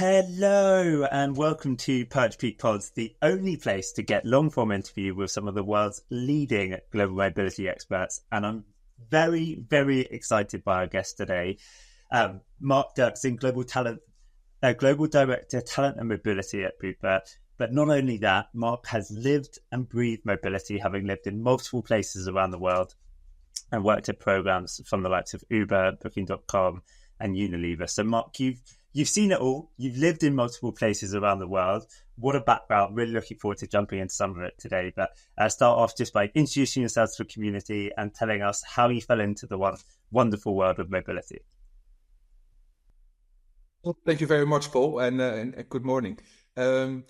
Hello and welcome to PerchPeek Pods, the only place to get long-form interview with some of the world's leading global mobility experts. And I'm very, very excited by our guest today, Mark Derksen, Global Director, Talent and Mobility at Bupa. But not only that, Mark has lived and breathed mobility, having lived in multiple places around the world and worked at programs from the likes of Uber, Booking.com and Unilever. So Mark, You've seen it all. You've lived in multiple places around the world. What a background. Really looking forward to jumping into some of it today. But start off just by introducing yourself to the community and telling us how you fell into the wonderful world of mobility. Well, thank you very much, Paul, and good morning. So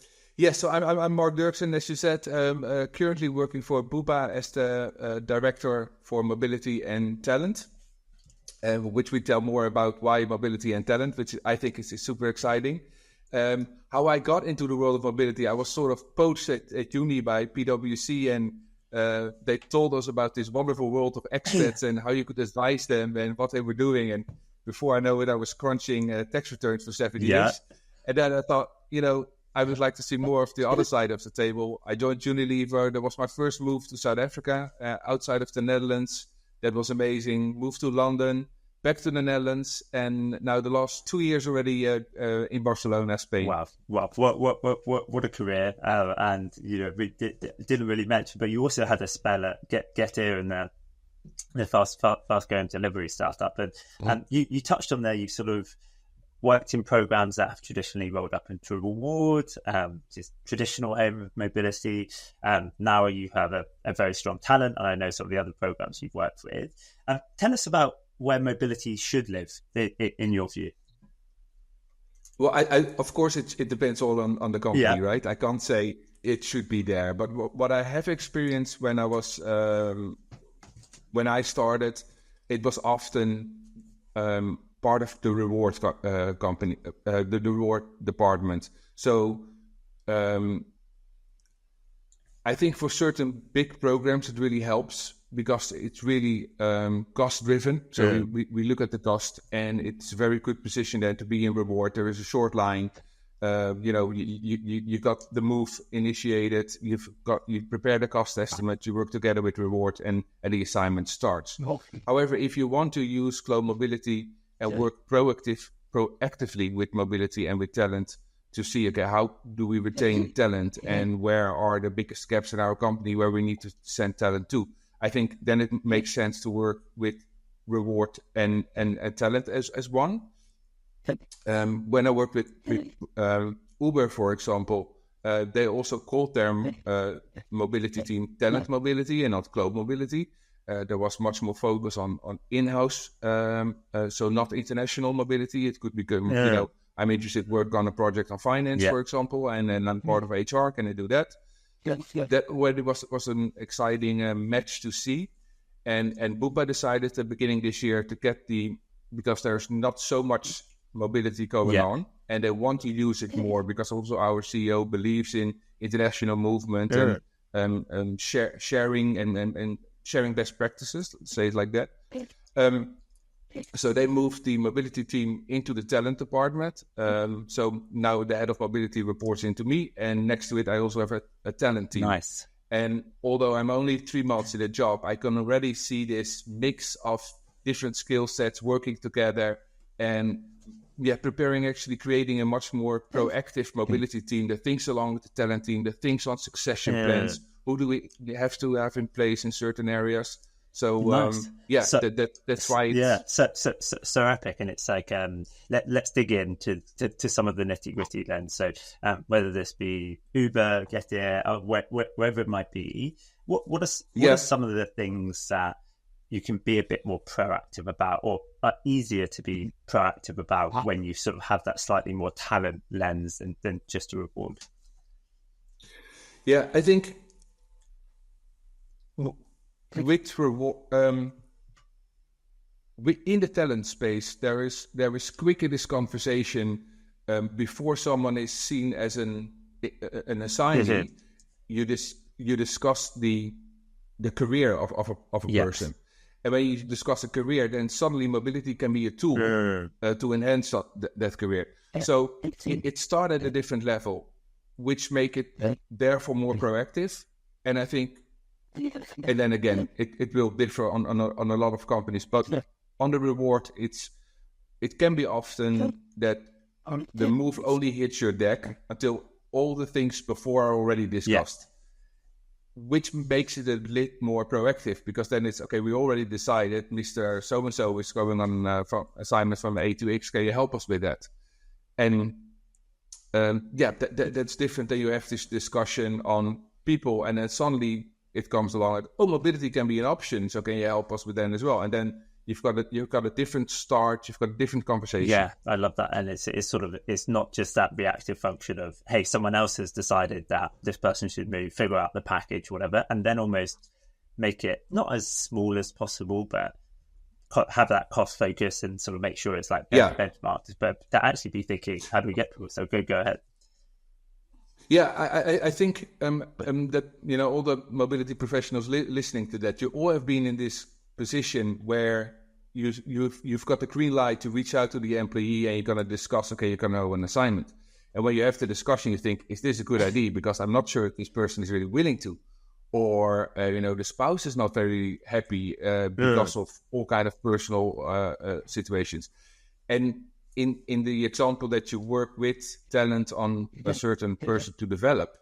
I'm Mark Derksen, as you said, currently working for Bupa as the Director for Mobility and Talent. Which we tell more about why mobility and talent, which I think is super exciting. How I got into the world of mobility, I was sort of poached at uni by PwC, and they told us about this wonderful world of expats and how you could advise them and what they were doing. And before I know it, I was crunching tax returns for 7 years. And then I thought, I would like to see more of the other side of the table. I joined Unilever. That was my first move to South Africa, outside of the Netherlands. That was amazing. Moved to London, back to the Netherlands, and now the last 2 years already in Barcelona, Spain. Wow! What a career! And we didn't really mention, but you also had a spell at Getir and the fast growing delivery startup, and you touched on there. You sort of worked in programs that have traditionally rolled up into rewards, just traditional aim of mobility. Now you have a very strong talent, and I know some of the other programs you've worked with. Tell us about where mobility should live, in your view. Well, I of course, it depends all on the company, right? I can't say it should be there, but what I have experienced when I started, it was often part of the reward company, the reward department. So I think for certain big programs, it really helps because it's really cost driven. So we look at the cost, and it's a very good position then to be in reward. There is a short line. You got the move initiated. You've prepared a cost estimate. You work together with reward, and the assignment starts. However, if you want to use global mobility and work proactively with mobility and with talent to see, okay, how do we retain talent and where are the biggest gaps in our company where we need to send talent to? I think then it makes sense to work with reward and talent as one. When I worked with Uber, for example, they also called their mobility team talent mobility and not global mobility. There was much more focus on in-house, so not international mobility. It could become, I'm interested to work on a project on finance, for example, and then I'm part of HR. Can I do that? That was an exciting match to see. And Bupa decided at the beginning this year to get because there's not so much mobility going on, and they want to use it more because also our CEO believes in international movement and sharing and sharing best practices, let's say it like that. So they moved the mobility team into the talent department. So now the head of mobility reports into me, and next to it, I also have a talent team. Nice. And although I'm only 3 months in the job, I can already see this mix of different skill sets working together and creating a much more proactive mobility team that thinks along with the talent team, that thinks on succession plans. Who do we have to have in place in certain areas? So nice. That's why it's so epic, and it's like let's dig into to some of the nitty gritty then. So whether this be Uber, Getir, wherever it might be, what are some of the things that you can be a bit more proactive about, or are easier to be proactive about when you sort of have that slightly more talent lens than just a reward? Yeah, I think with reward, in the talent space, there is quicker this conversation before someone is seen as an assignee. You discuss the career of a person. And when you discuss a career, then suddenly mobility can be a tool to enhance that career. So it started at a different level, which make it therefore more proactive. And I think, and then again, it will differ on a lot of companies, but on the reward, it can be often that the move only hits your deck until all the things before are already discussed, which makes it a bit more proactive, because then it's, okay, we already decided Mr. So-and-so is going on from assignment from A to X. Can you help us with that? And that's different than you have this discussion on people, and then suddenly it comes along like, oh, mobility can be an option, so can you help us with that as well? And then you've got a different start, you've got a different conversation. Yeah, I love that. And it's not just that reactive function of, hey, someone else has decided that this person should move, figure out the package, whatever, and then almost make it not as small as possible, but have that cost focus and sort of make sure it's like benchmarked, but to actually be thinking, how do we get people? So go ahead. Yeah, I think that, all the mobility professionals listening to that, you all have been in this position where you've got the green light to reach out to the employee and you're going to discuss, okay, you're going to have an assignment. And when you have the discussion, you think, is this a good idea? Because I'm not sure if this person is really willing to. Or, the spouse is not very happy because of all kind of personal situations. And in the example that you work with talent on a certain person to develop,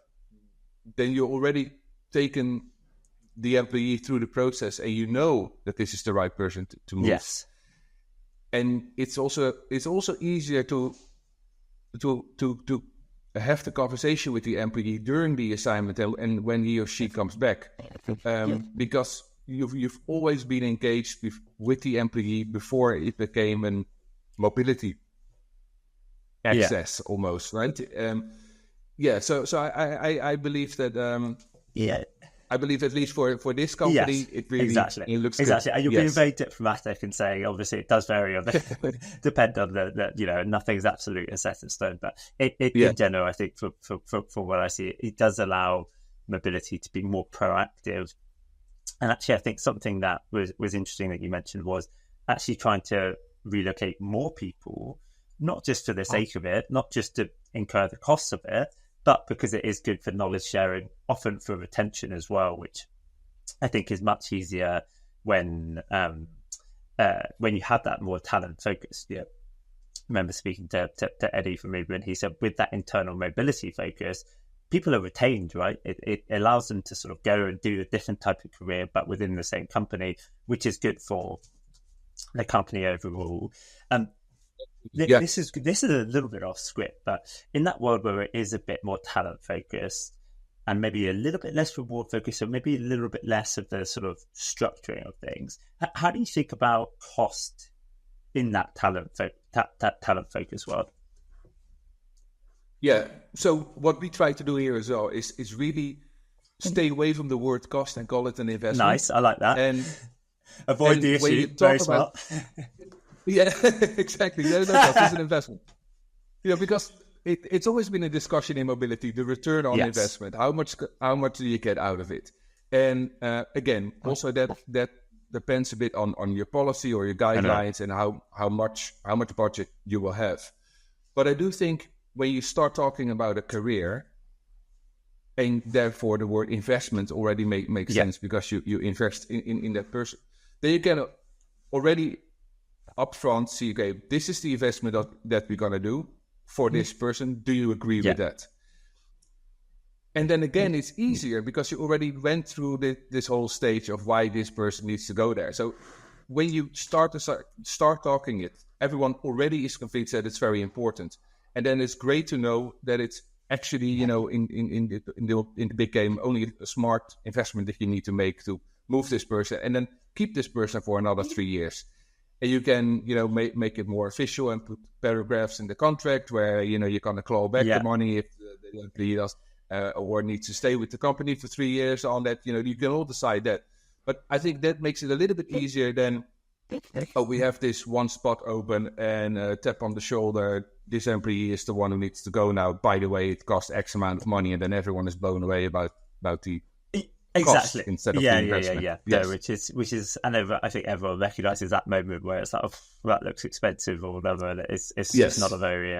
then you're already taken the employee through the process and you know that this is the right person to move. Yes. And it's also easier to have the conversation with the employee during the assignment and when he or she comes back, because you've always been engaged with the employee before it became a mobility access almost, right? So I believe that I believe at least for this company, it really it looks exactly. good. And you're being very diplomatic and saying, obviously, it does vary on depend on the nothing's absolute and set in stone. But in general, I think for what I see, it does allow mobility to be more proactive. And actually, I think something that was interesting that you mentioned was actually trying to relocate more people, not just for the sake of it, not just to incur the costs of it, but because it is good for knowledge sharing, often for retention as well, which I think is much easier when you have that more talent focus. I remember speaking to Eddie from Uber, and he said with that internal mobility focus, people are retained, right? It allows them to sort of go and do a different type of career, but within the same company, which is good for the company overall. This is a little bit off script, but in that world where it is a bit more talent focused and maybe a little bit less reward focused, or maybe a little bit less of the sort of structuring of things, how do you think about cost in that talent focused world? Yeah. So what we try to do here as well is really stay away from the word cost and call it an investment. Nice, I like that. And avoid the issue. Very smart. Yeah, exactly. No, it's an investment. Because it's always been a discussion in mobility, the return on investment. How much do you get out of it? And again, also that depends a bit on your policy or your guidelines and how much budget you will have. But I do think when you start talking about a career, and therefore the word investment already makes sense because you invest in that person, then you can already upfront see, okay, this is the investment that we're going to do for this person. Do you agree with that? And then again, it's easier because you already went through this whole stage of why this person needs to go there. So when you start talking it, everyone already is convinced that it's very important. And then it's great to know that it's actually, in the big game, only a smart investment that you need to make to move this person and then keep this person for another 3 years. And you can, make it more official and put paragraphs in the contract where, you're going to claw back the money if the employee does or needs to stay with the company for 3 years on that. You can all decide that. But I think that makes it a little bit easier than, we have this one spot open and tap on the shoulder. This employee is the one who needs to go now. By the way, it costs X amount of money, and then everyone is blown away about the Exactly. cost instead of Yeah, the investment. yeah. Yes. No, which is, and I think everyone recognizes that moment where it's like, oh, that looks expensive or whatever. And it's Yes. just not a very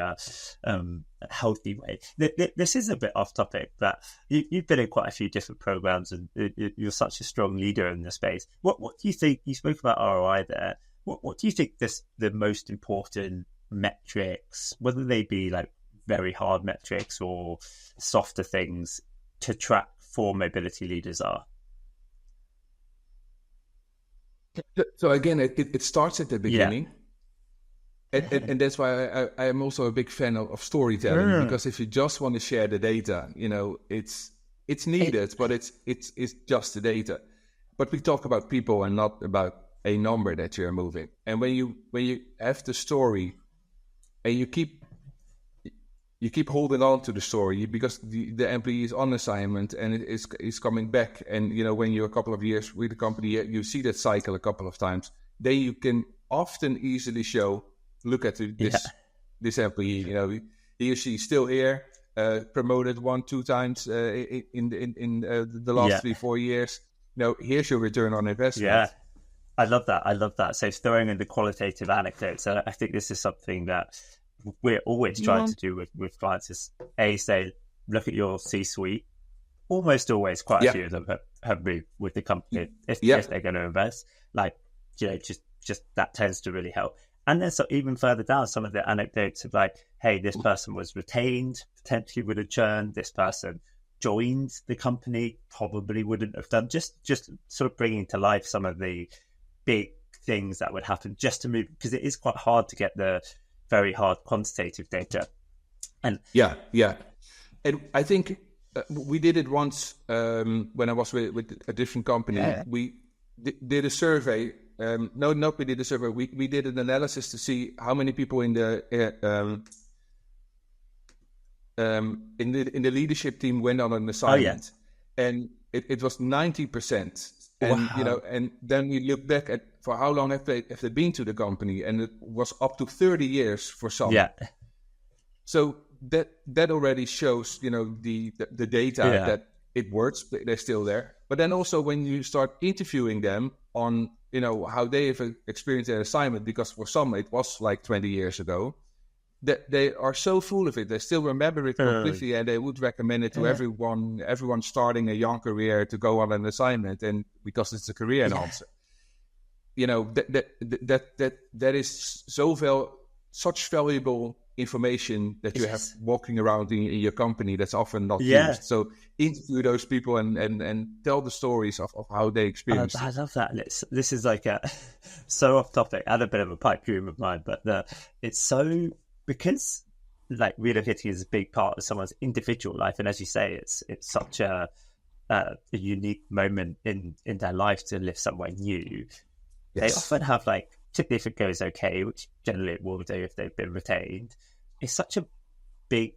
healthy way. This is a bit off topic, but you've been in quite a few different programs, and you're such a strong leader in the space. What do you think? You spoke about ROI there. What do you think the most important metrics, whether they be like very hard metrics or softer things, to track for mobility leaders are? So again, it starts at the beginning. And that's why I am also a big fan of storytelling, because if you just want to share the data, it's needed, but it's just the data. But we talk about people and not about a number that you're moving. And when you have the story and you keep holding on to the story, because the employee is on assignment and it is coming back, and when you're a couple of years with the company, you see that cycle a couple of times, then you can often easily show, look at this employee, he or she is still here, promoted 1-2 times in the last 3-4 years. Here's your return on investment. Yeah, I love that. So throwing in the qualitative anecdotes, and I think this is something that we're always trying to do with clients, is say, look at your C-suite. Almost always, quite a few of them have moved with the company if they're going to invest. Like, just that tends to really help. And then so even further down, some of the anecdotes of like, hey, this person was retained, potentially would have churned. This person joined the company, probably wouldn't have done. Just sort of bringing to life some of the big things that would happen just to move, because it is quite hard to get the very hard quantitative data. And and I think we did it once when I was with a different company. We did a survey. We did a survey. We did an analysis to see how many people in the leadership team went on an assignment, and it was 90%. And and then we look back at for how long have they been to the company, and it was up to 30 years for some. Yeah. So that already shows the data that it works. They're still there. But then also when you start interviewing them on how they have experienced their assignment, because for some it was like 20 years ago, that they are so full of it, they still remember it completely, and they would recommend it to everyone starting a young career to go on an assignment, and because it's a career enhancer. That is such valuable information that you have walking around in your company that's often not used. So interview those people and tell the stories of how they experienced it. I love that. This is like so off topic and a bit of a pipe dream of mine, but it's so, because like relocating is a big part of someone's individual life, and as you say, it's such a unique moment in their life to live somewhere new. They often have, like, particularly if it goes okay, which generally it will do if they've been retained, it's such a big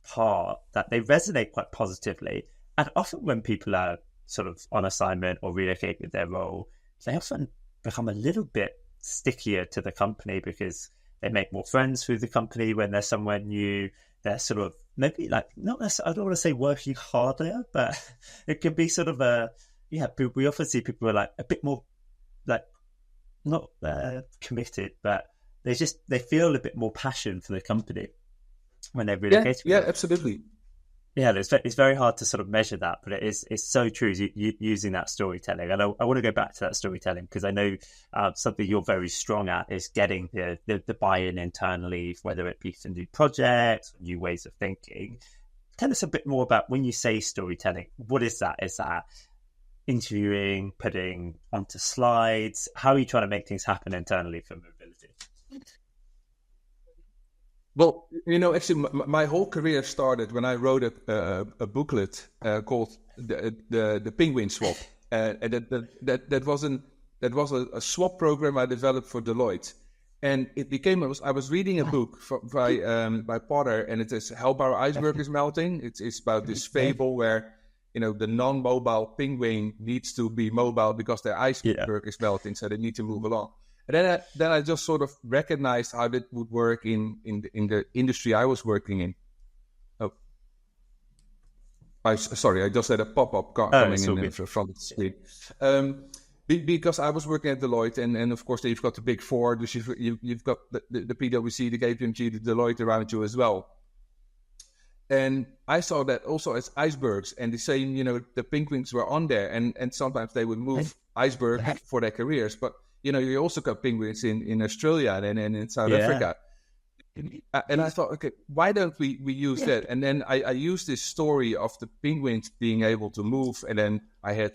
part that they resonate quite positively. And often when people are sort of on assignment or relocate with their role, they often become a little bit stickier to the company, because they make more friends through the company when they're somewhere new. They're sort of maybe like, not necessarily, I don't want to say working harder, but it can be sort of we often see people who are like a bit more like not committed, but they feel a bit more passion for the company when they're relocating. Yeah, absolutely. Yeah, it's very hard to sort of measure that, but it's so true, using that storytelling. And I want to go back to that storytelling, because I know something you're very strong at is getting the buy-in internally, whether it be for new projects, new ways of thinking. Tell us a bit more about, when you say storytelling, what is that? Is that interviewing, putting onto slides? How are you trying to make things happen internally for mobility? Well, actually, my whole career started when I wrote a booklet called the Penguin Swap, and that was a swap program I developed for Deloitte, and it became I was reading a book by Potter, and it is Help Our Iceberg is Melting. It's about this fable where the non-mobile penguin needs to be mobile because their iceberg is melting, so they need to move along. And then I just sort of recognized how that would work in the industry I was working in. I just had a pop-up coming in from the screen. Because I was working at Deloitte, and of course you've got the big four, so you've got the PwC, the KPMG, the Deloitte around you as well. And I saw that also as icebergs, and the same, the penguins were on there, and sometimes they would move iceberg for their careers. But, you also got penguins in Australia and in South Africa. And I thought, okay, why don't we use that? And then I used this story of the penguins being able to move, and then I had,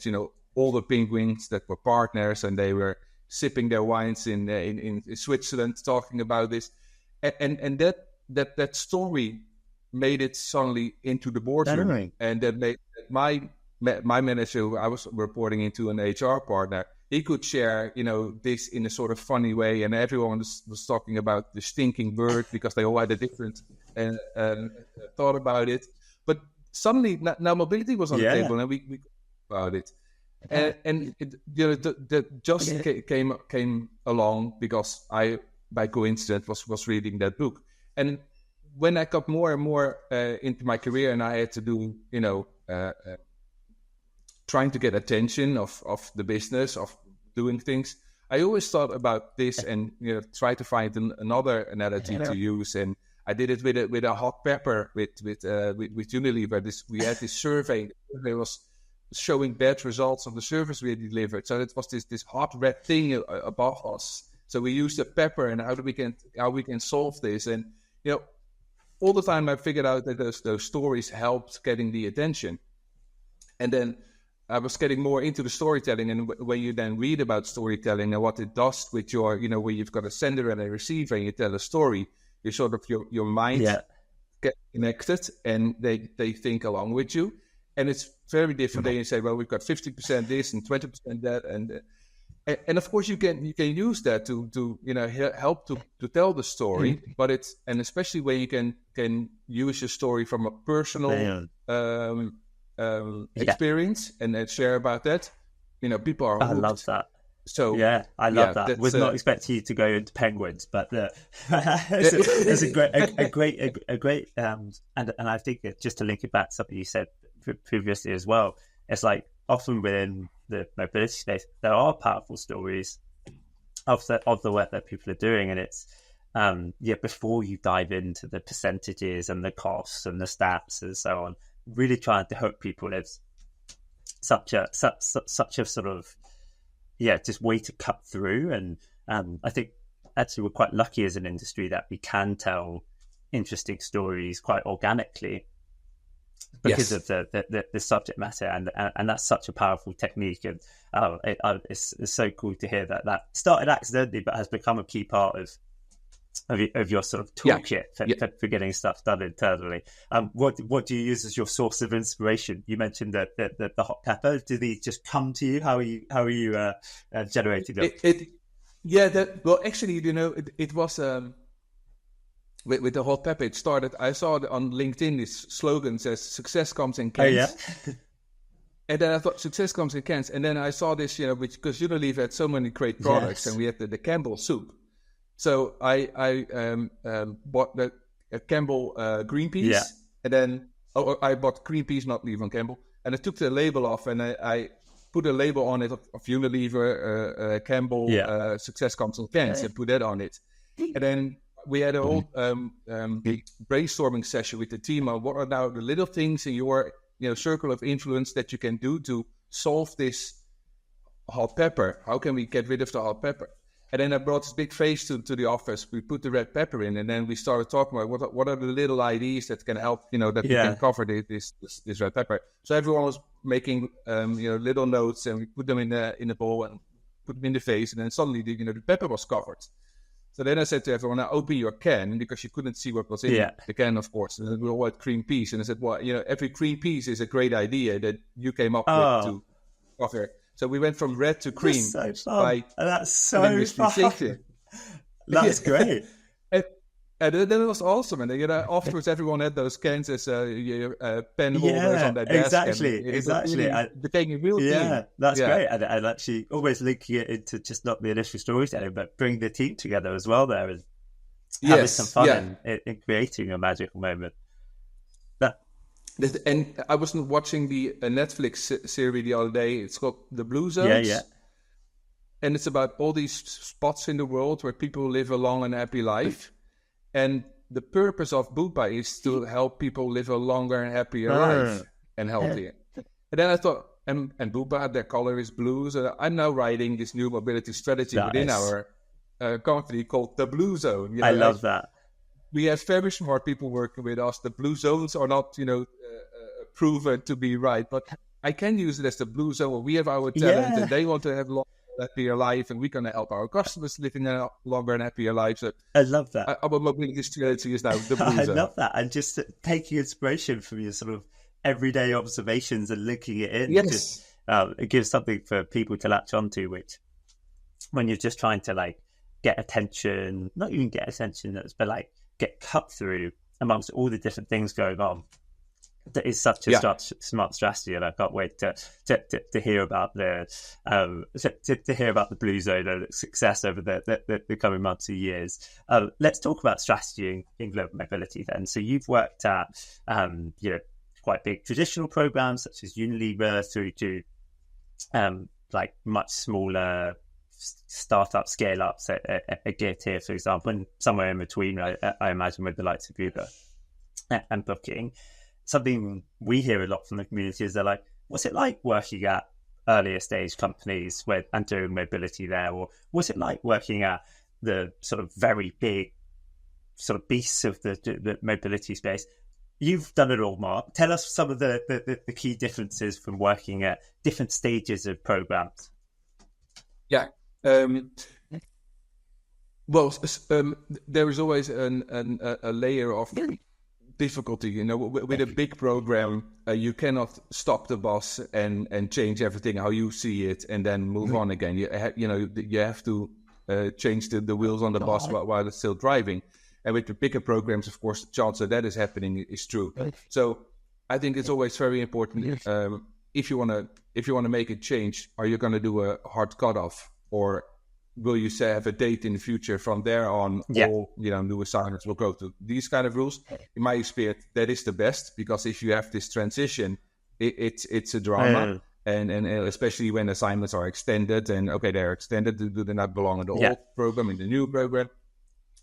all the penguins that were partners, and they were sipping their wines in Switzerland, talking about this, and that story made it suddenly into the boardroom, and that made my manager, who I was reporting into, an HR partner, he could share, this in a sort of funny way, and everyone was talking about the stinking bird because they all had a different thought about it. But suddenly, now mobility was on the table, and we talked about it. And it just came along because I, by coincidence, was reading that book. And when I got more and more into my career, and I had to do, trying to get attention of the business, of doing things, I always thought about this and try to find another analogy to use. And I did it with a hot pepper with Unilever. We had this survey. It was showing bad results of the service we delivered. So it was this hot red thing above us. So we used the pepper, and how we can solve this. And all the time I figured out that those stories helped getting the attention. And then I was getting more into the storytelling. And when you then read about storytelling and what it does with your, where you've got a sender and a receiver and you tell a story, you sort of, your mind get connected, and they think along with you. And it's very different than you say, well, we've got 50% this and 20% that. And of course you can use that to help to tell the story, but especially when you can use your story from a personal experience and share about that. People are hooked. I love that. So I love that. Was not expecting you to go into penguins, but it's a great and I think just to link it back to something you said previously as well. It's like often within the mobility space, there are powerful stories of the work that people are doing, and it's before you dive into the percentages and the costs and the stats and so on, really trying to hook people is such a sort of just way to cut through. And I think actually we're quite lucky as an industry that we can tell interesting stories quite organically because of the subject matter, and that's such a powerful technique. And it's so cool to hear that started accidentally but has become a key part of your sort of toolkit for getting stuff done internally. What do you use as your source of inspiration? You mentioned that the hot pepper. Do they just come to you? How are you generating them? Actually, it was with the hot pepper. It started. I saw on LinkedIn this slogan says "Success comes in cans." And then I thought success comes in cans. And then I saw this, because Unilever had so many great products, and we had the Campbell soup. So I bought the Campbell green peas, and then I bought green peas, not leave on Campbell, and I took the label off, and I put a label on it of Unilever, Campbell, Success Comes in Cans, and put that on it. And then we had a whole brainstorming session with the team on what are now the little things in your circle of influence that you can do to solve this hot pepper. How can we get rid of the hot pepper? And then I brought this big vase to the office. We put the red pepper in, and then we started talking about what are the little ideas that can help, that we can cover this red pepper. So everyone was making little notes, and we put them in a bowl and put them in the vase, and then suddenly the pepper was covered. So then I said to everyone, now open your can, because you couldn't see what was in the can, of course. And then we all had cream peas, and I said, well, every cream piece is a great idea that you came up with to cover. So we went from red to cream. That's so fun. That's so fun. That's great. And then it was awesome. And afterwards, everyone had those cans as pen holders on their desk. Exactly. It became a real team. That's great. And actually always linking it into just not the initial storytelling, but bring the team together as well there, and having some fun in creating a magical moment. And I was watching the Netflix series the other day. It's called The Blue Zones. Yeah. And it's about all these spots in the world where people live a long and happy life. And the purpose of Bupa is to help people live a longer and happier life and healthier. And then I thought, and Bupa, their color is blue. So I'm now writing this new mobility strategy within our company called The Blue Zone. You know, I love that. We have very smart people working with us. The blue zones are not, proven to be right, but I can use it as the blue zone. We have our talent and they want to have long, happier life, and we're going to help our customers living a longer and happier life. So I love that. Our mobility strategy is now the blue zone. I love that. And just taking inspiration from your sort of everyday observations and linking it in. Yes. It gives something for people to latch onto, which when you're just trying to like get attention, not even get attention, but like get cut through amongst all the different things going on. That is such a smart strategy, and I can't wait to hear about the to hear about the Blue Zone and its success over the coming months and years. Let's talk about strategy in global mobility then. So you've worked at quite big traditional programs such as Unilever through to like much smaller startup scale ups at Getir, for example, and somewhere in between, I imagine, with the likes of Bupa and Booking. Something we hear a lot from the community is they're like, what's it like working at earlier stage companies and doing mobility there? Or what's it like working at the sort of very big sort of beasts of the mobility space? You've done it all, Mark. Tell us some of the key differences from working at different stages of programs. Yeah. There is always a layer of difficulty, with a big program. You cannot stop the bus and change everything how you see it and then move on again. You have to change the wheels on the bus while it's still driving. And with the bigger programs, of course, the chance that is happening is true. So I think it's always very important. If you want to make a change, are you going to do a hard cutoff, or will you say have a date in the future? From there on, all new assignments will go to these kind of rules. In my experience, that is the best, because if you have this transition, it's a drama, and especially when assignments are extended, and they're extended, do they not belong in the old program, in the new program?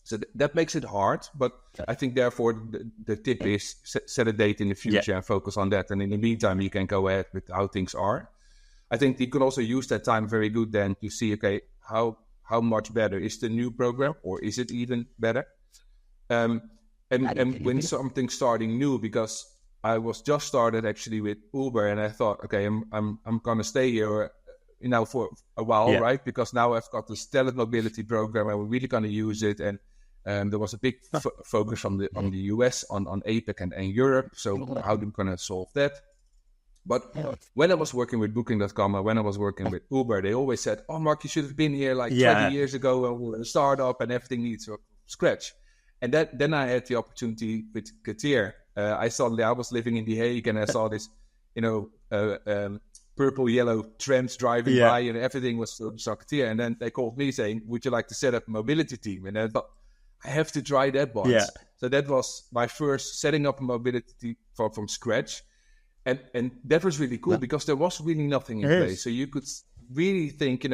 So that makes it hard. But I think therefore the tip is set a date in the future and focus on that. And in the meantime, you can go ahead with how things are. I think you can also use that time very good then to see, how much better is the new program, or is it even better? And when something's starting new, because I was just started actually with Uber, and I thought, I'm gonna stay here for a while, right? Because now I've got this talent mobility program, and we're really gonna use it. And there was a big focus on the US, on APAC and Europe. So how are we gonna solve that? But when I was working with Booking.com and when I was working with Uber, they always said, "Oh, Mark, you should have been here 20 years ago, and we were a startup, and everything needs from scratch." And then I had the opportunity with Getir. I was living in The Hague, and I saw this, purple yellow trams driving by, and everything was Getir. And then they called me saying, "Would you like to set up a mobility team?" And I thought, I have to try that once. Yeah. So that was my first setting up a mobility from scratch. And that was really cool because there was really nothing in place. So you could really think,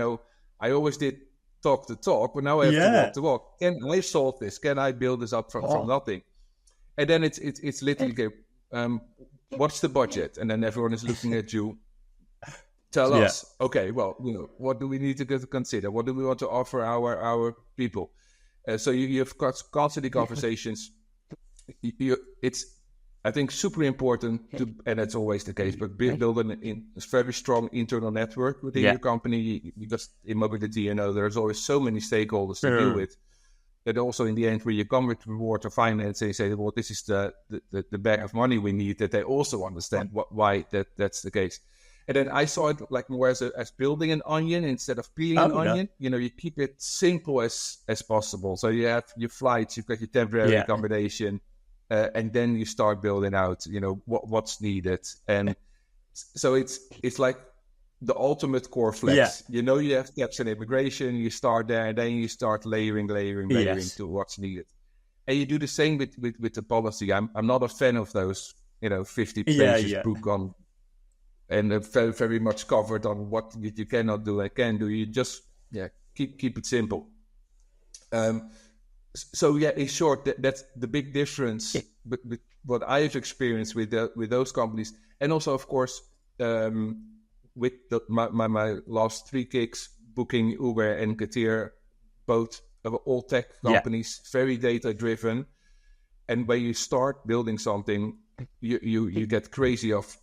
I always did talk the talk, but now I have to walk the walk. Can I solve this? Can I build this up from nothing? And then it's literally, what's the budget? And then everyone is looking at you. Tell us, what do we need to consider? What do we want to offer our people? So you've got constantly conversations. It's, I think, super important to, and that's always the case, but build a very strong internal network within your company, because in mobility, there's always so many stakeholders to deal with, that also in the end, where you come with reward or finance, they say, well, this is the bag of money we need, that they also understand why that's the case. And then I saw it like more as building an onion instead of peeling an onion. You keep it simple as possible. So you have your flights, you've got your temporary accommodation, and then you start building out, what's needed. And so it's like the ultimate core flex. You have gaps in immigration, you start there, and then you start layering to what's needed. And you do the same with the policy. I'm not a fan of those 50 pages book on, and very, very much covered on what you cannot do and can do. You just keep it simple. So in short, that's the big difference. But what I've experienced with those companies, and also of course with my last 3 gigs, Booking, Uber, and Getir, both of all tech companies, very data driven. And when you start building something, you get crazy of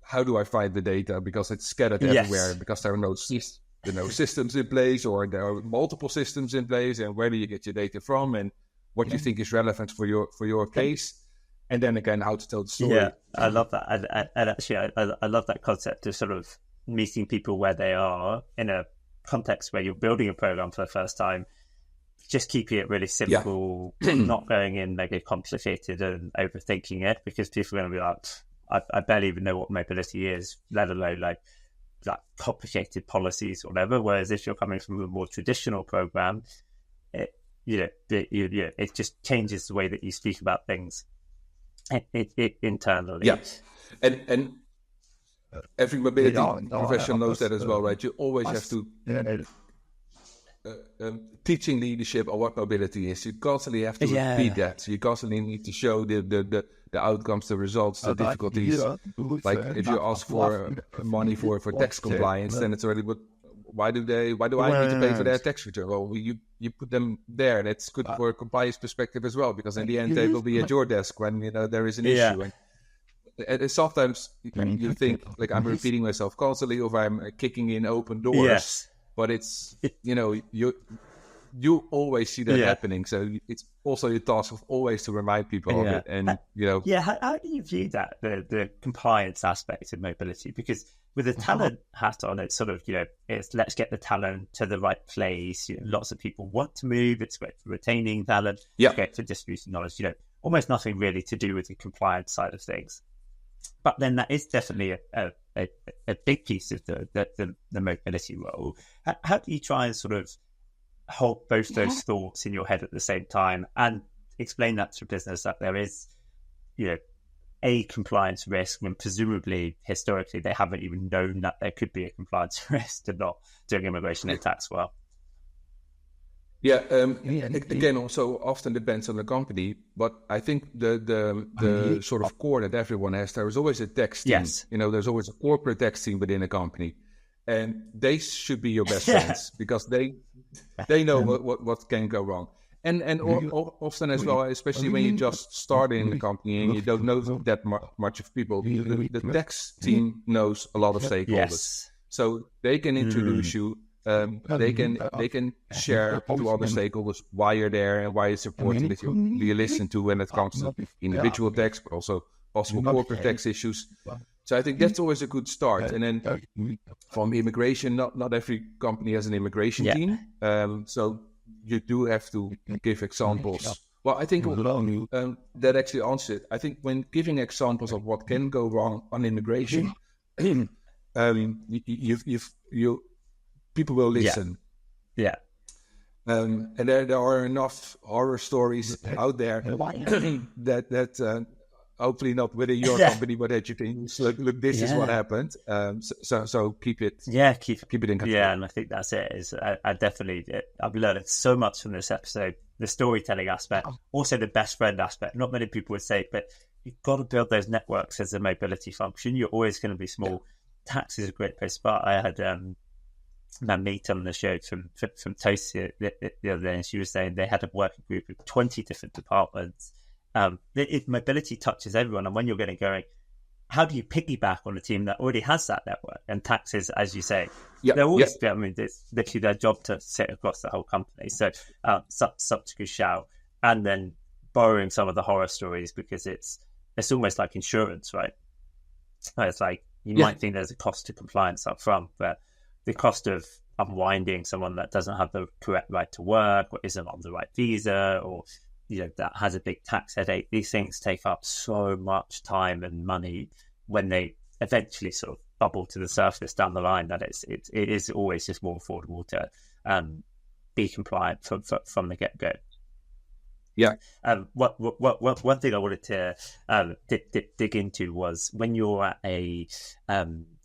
how do I find the data, because it's scattered everywhere, because there are no systems in place, or there are multiple systems in place, and where do you get your data from, and what you think is relevant for your case, and then again how to tell the story. Yeah, I love that, and actually I love that concept of sort of meeting people where they are in a context where you're building a program for the first time. Just keeping it really simple, not going in mega complicated and overthinking it, because people are going to be like, I barely even know what mobility is, let alone like complicated policies or whatever. Whereas if you're coming from a more traditional program, it just changes the way that you speak about things internally. Yeah, and every mobility professional knows that as well, right? You always have to teaching leadership on what mobility is. You constantly have to repeat that. So you constantly need to show the outcomes, the results, the difficulties. Like if you ask for money for tax compliance, then it's already, but why do I need to pay for their tax return? Well, you put them there. That's good for a compliance perspective as well, because in the end they will be at your desk when there is an issue. And sometimes you think like I'm repeating myself constantly, or I'm kicking in open doors. Yes. But it's you always see that happening, so it's also your task of always to remind people of it. And how do you view that, the compliance aspect of mobility? Because with the talent hat on, it's sort of it's let's get the talent to the right place. Lots of people want to move. It's great for retaining talent. It's great for distributing knowledge. Almost nothing really to do with the compliance side of things. But then that is definitely a big piece of the mobility role. How do you try and sort of hold both those thoughts in your head at the same time and explain that to business, that there is, a compliance risk when presumably historically they haven't even known that there could be a compliance risk to not doing immigration and tax well? Again, also often depends on the company, but I think the sort of core that everyone has, there is always a tax team. Yes. There's always a corporate tax team within a company, and they should be your best friends, because they know what can go wrong. And often as well, especially when you just start in the company and you don't know that much of people, the tax team knows a lot of stakeholders, so they can introduce you. They can share to other stakeholders why you're there and why it's important that you listen to when it comes to individual tax, but also possible corporate tax issues. So I think that's always a good start. And then from immigration, not every company has an immigration team, so you do have to give examples. Well, I think that actually answers it. I think when giving examples of what can go wrong on immigration, people will listen. And there are enough horror stories out there that hopefully not within your company, but that you can look, this is what happened. So keep it. Keep it in control. Yeah, and I think that's it. I've learned so much from this episode. The storytelling aspect, also the best friend aspect. Not many people would say, but you've got to build those networks as a mobility function. You're always going to be small. Tax is a great place to start. I had Meet on the show from Toast the other day, and she was saying they had a working group of 20 different departments. Mobility touches everyone, and when you're getting going, how do you piggyback on a team that already has that network? And taxes, as you say, they're always, it's literally their job to sit across the whole company. So such a good shout. And then borrowing some of the horror stories, because it's almost like insurance, right? It's like you might think there's a cost to compliance up front, but the cost of unwinding someone that doesn't have the correct right to work, or isn't on the right visa, or that has a big tax headache, these things take up so much time and money when they eventually sort of bubble to the surface down the line, that it is always just more affordable to be compliant from the get-go. Yeah. One thing I wanted to dig into was when you're at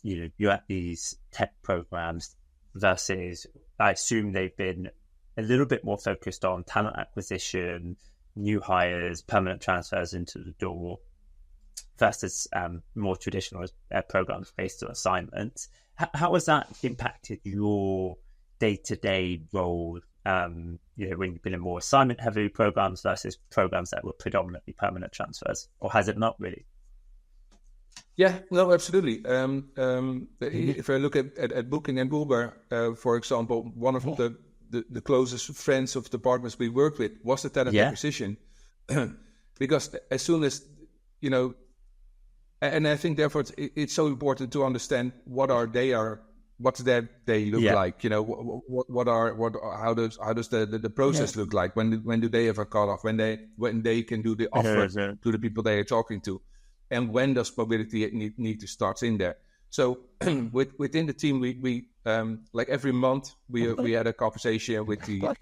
you're at these tech programs versus, I assume they've been a little bit more focused on talent acquisition, new hires, permanent transfers into the door, versus more traditional programs based on assignments. How has that impacted your day-to-day role? When you've been in more assignment-heavy programs versus programs that were predominantly permanent transfers, or has it not really? Yeah, no, absolutely. If I look at Booking and Bupa, for example, one of the closest friends of the partners we worked with was the talent acquisition, because as soon as and I think therefore it's so important to understand what's their day look like. How does the process look like? When do they have a cutoff? When they can do the offer to the people they are talking to, and when does mobility need to start in there? So within the team, we like every month we had a conversation with the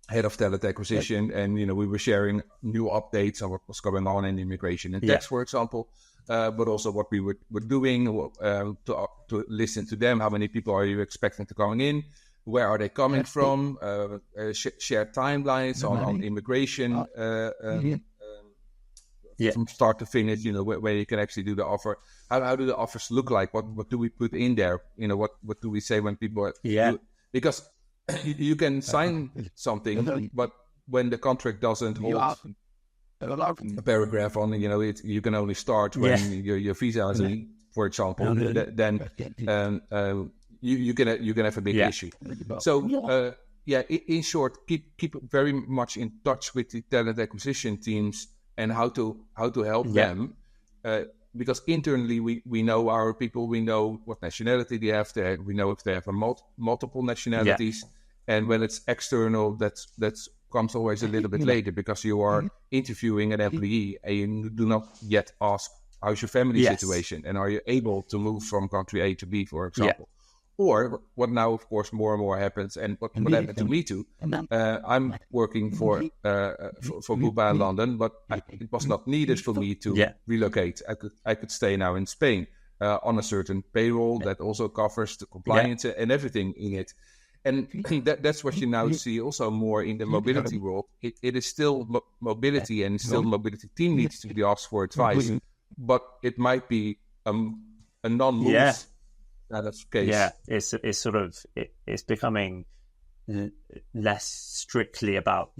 head of talent acquisition, and we were sharing new updates on what was going on in immigration and tax, for example. But also what we were doing to listen to them. How many people are you expecting to come in? Where are they coming from? Share timelines on immigration from start to finish. Where you can actually do the offer. How do the offers look like? What do we put in there? What do we say when people? Because you can sign something, but when the contract doesn't hold a paragraph on, you can only start when your visa is in, for example. Then you can have a big issue. So in short, keep very much in touch with the talent acquisition teams and how to help them, because internally we know our people, we know what nationality they have, we know if they have multiple nationalities, and when it's external, that's comes always a little bit later, because you are interviewing an employee and you do not yet ask how's your family situation and are you able to move from country A to B, for example. Or what now, of course, more and more happens, and what happened to me too. I'm working for Bupa in London, but it was not needed for me to relocate. I could stay now in Spain on a certain payroll that also covers the compliance and everything in it. And that's what you now see also more in the mobility world. It is still mobility, and still the mobility team needs to be asked for advice, but it might be a non-move kind of case. Yeah, it's becoming less strictly about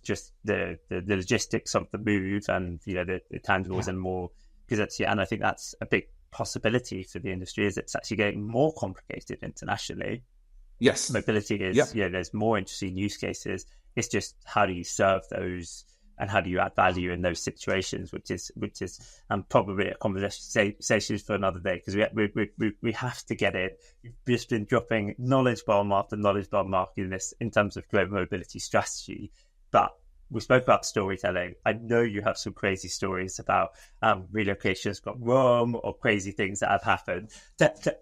just the logistics of the move and the tangibles, and more because that's and I think that's a big possibility for the industry, is it's actually getting more complicated internationally. Yes, mobility is there's more interesting use cases. It's just how do you serve those and how do you add value in those situations, which is probably a conversation for another day, because we have to get it. You've just been dropping knowledge bomb after knowledge bomb in this in terms of global mobility strategy, but we spoke about storytelling. I know you have some crazy stories about relocations gone wrong or crazy things that have happened.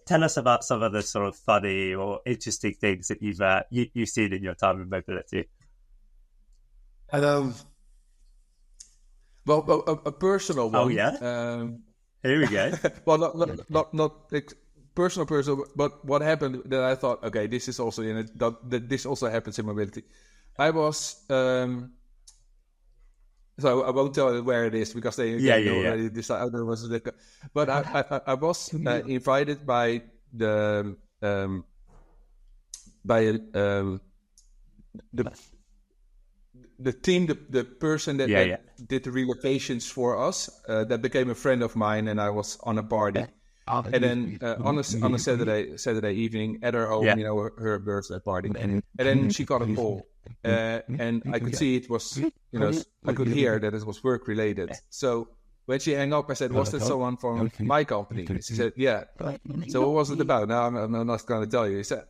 Tell us about some of the sort of funny or interesting things that you've seen in your time in mobility. Well, a personal one. Oh yeah. Here we go. Well, not personal, but what happened that I thought, okay, this is also that this also happens in mobility. I was. So I won't tell you where it is, because they already decided there was but I was invited by the team, the person that did the relocations for us, that became a friend of mine, and I was on a party. And then on a Saturday evening at her home, her birthday party, and then she got a call, and I could see it was, I could hear that it was work related. So when she hung up, I said, "Was that someone from my company?" And she said, "Yeah." So what was it about? Now I'm not going to tell you. He said,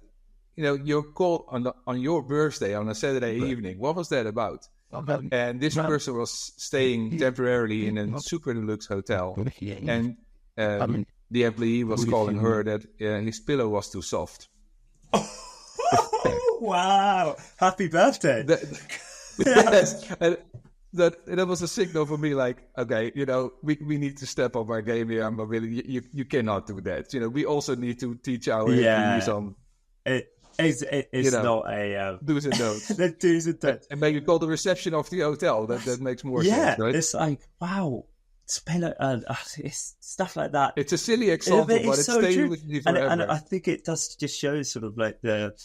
your call on your birthday on a Saturday evening. What was that about? And this person was staying temporarily in a super deluxe hotel, and the employee was calling her that his pillow was too soft. Wow! Happy birthday! Yes. that was a signal for me, like, okay, we need to step up our game here. I'm really, you cannot do that. We also need to teach our employees on. It's not a do's and don'ts. The do's and don'ts. And maybe call the reception of the hotel. That makes more sense, right? It's like, wow. It's stuff like that. It's a silly example, but it's so staying with you forever. And I think it does just show sort of like the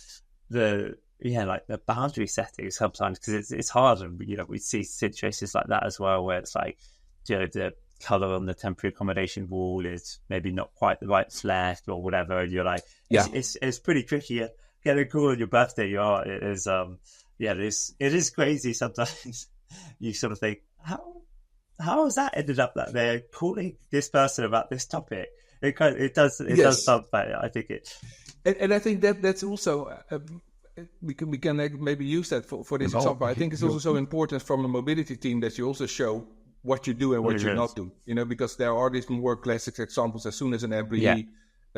boundary setting sometimes, because it's hard, and we see situations like that as well, where it's like the colour on the temporary accommodation wall is maybe not quite the right flair or whatever, and you're like, it's pretty tricky. Get a call on your birthday, it is crazy sometimes. You sort of think, how has that ended up that they're calling this person about this topic? It does sound bad. I think it, and I think that's also we can maybe use that for this example. I think it's also so important from a mobility team that you also show what you do and what you not do. Because there are these more classic examples. As soon as an employee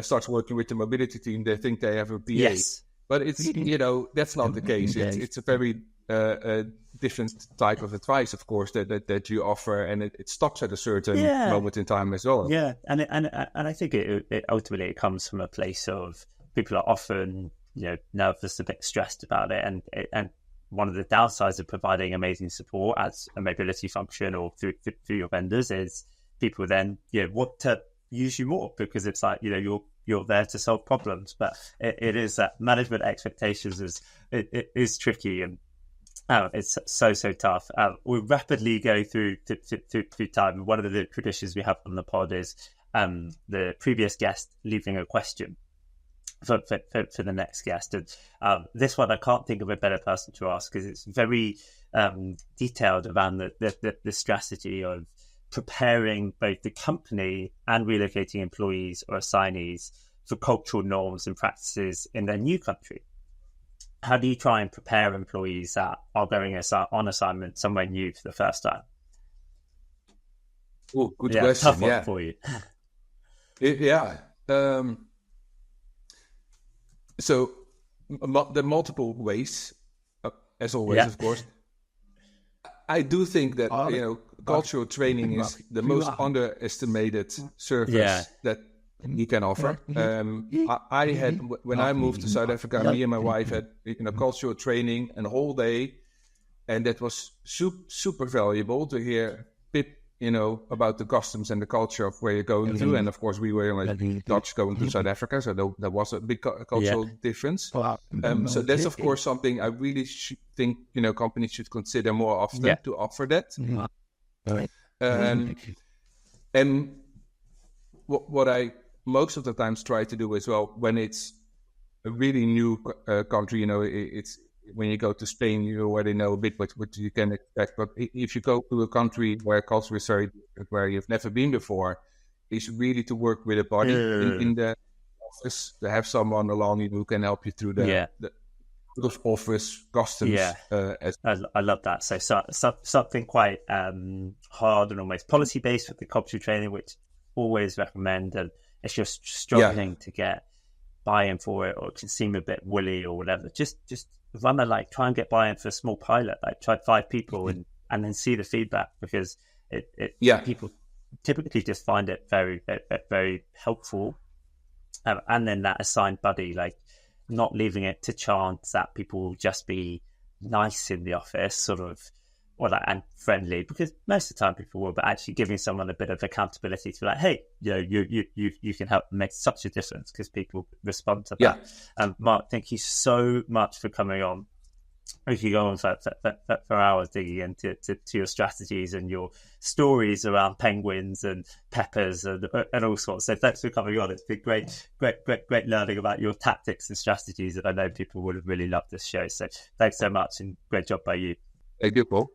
starts working with the mobility team, they think they have a PA. Yes. But it's that's not the case. It's a very different type of advice, of course, that you offer, and it stops at a certain moment in time as well. Yeah, and I think it ultimately comes from a place of people are often nervous, a bit stressed about it, and one of the downsides of providing amazing support as a mobility function or through your vendors is people then want to use you more, because it's like you're there to solve problems. But it is that management expectations is tricky, and it's so tough. We rapidly go through time. One of the traditions we have on the pod is the previous guest leaving a question for the next guest, and this one I can't think of a better person to ask, because it's very detailed around the strategy of preparing both the company and relocating employees or assignees for cultural norms and practices in their new country. How do you try and prepare employees that are going on assignment somewhere new for the first time? Oh, good question. Tough one for you. So the multiple ways, as always, of course. I do think that cultural training is the most underestimated service that you can offer. I had, when I moved to South Africa, me and my wife had cultural training a whole day, and that was super valuable to hear about the customs and the culture of where you're going to. And of course, we were Dutch going to South Africa, so there was a big cultural difference. So that's of course something I really think companies should consider more often to offer that. And what I most of the times try to do as well, when it's a really new country, it's when you go to Spain, you already know a bit what you can expect. But if you go to a country where culture is very different, where you've never been before, is really to work with a buddy in the office, to have someone along you who can help you through the office customs. I love that. So something quite hard and almost policy based with the culture training, which always recommend. And if you're struggling to get buy-in for it, or it can seem a bit woolly or whatever, just run try and get buy-in for a small pilot, try 5 people and then see the feedback, because people typically just find it very, very, very helpful. And then that assigned buddy, not leaving it to chance that people will just be nice in the office, sort of, and friendly, because most of the time people will, but actually giving someone a bit of accountability to hey, you can help make such a difference, because people respond to that. Mark, thank you so much for coming on. We could go on for hours digging into your strategies and your stories around penguins and peppers and all sorts. So thanks for coming on. It's been great learning about your tactics and strategies, and I know people would have really loved this show. So thanks so much, and great job by you. Thank you, Paul.